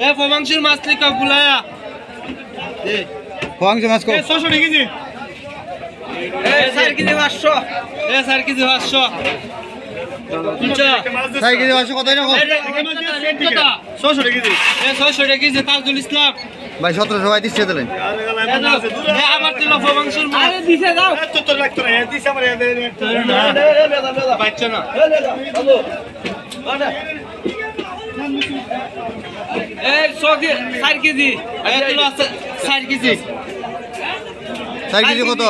এ ফমাংশুর মাছ লিখা বুলায়া দে ফমাংশু মাছ কো 600 টাকা কেজি এ 4 কেজি 500 এ 4 কেজি 500 আচ্ছা 4 কেজি 500 কত এরকম 600 টাকা কেজি এ 600 টাকা কেজি তাজুল ইসলাম ভাই 1700 ভাই দিচ্ছে দিলেন এ আবার দিল ফমাংশুর মাছ আরে দিছে দাও তো লাগতো না দিছে আমার বাচ্চা না এই 4 কেজি এগুলো আছে 4 কেজি 4 কেজি কত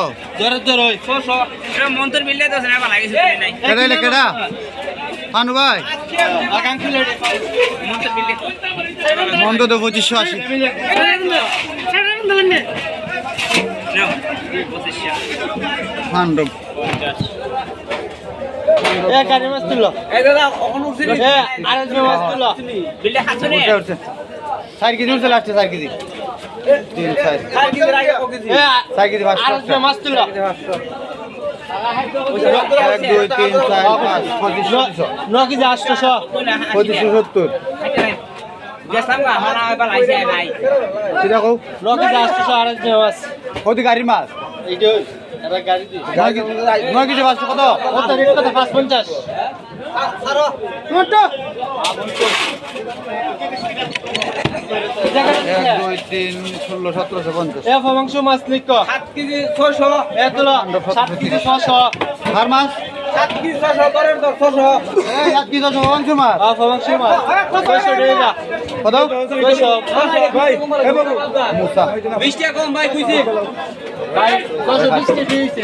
ধর ওই 600 এটা মন্ত্র মিললে তো না ভালো লাগছে নাই কেডা এলে কেডা ফানু ভাই আকাঙ্ক্ষী লড়ে মন্ত্র মিললে মন্দ তো 2580 ফান্ডব এ কারি মাছ তুলো এই দাদা ওখানে উঠছিলি এ আরেক মাছ তুলো বিলে খাচ্ছ নি 4 কেজি উঠছে লাস্টে 4 কেজি 3 4 কেজি আগে ও কেজি এ 4 কেজি 500 আরেক মাছ তুলো 1 2 3 4 5 9 কেজি 800 2570 গেছলাম গা হানা এবার আইছে নাই সেটা কও 9 কেজি 800 আরেক মাছ কত গাড়ির মাছ এইটা এরা গাড়ি দি 9 কেজি 500 কত কত রেট কত 550 ছাড়ো কত 1 2 3 16 1750 এ ফমাংশু মাছ লিখো 7 কেজি 600 এ তুলো 7 কেজি 600 আর মাছ 7 কেজি 600 করে 600 এই 7 কেজি 600 মাংস মাছ ফমাংশু মাছ 600 টাকা কত 600 ভাই এ বাবু মুসা 20 টাকা কম ভাই কইছি ভাই 620 টাকা দিয়েছে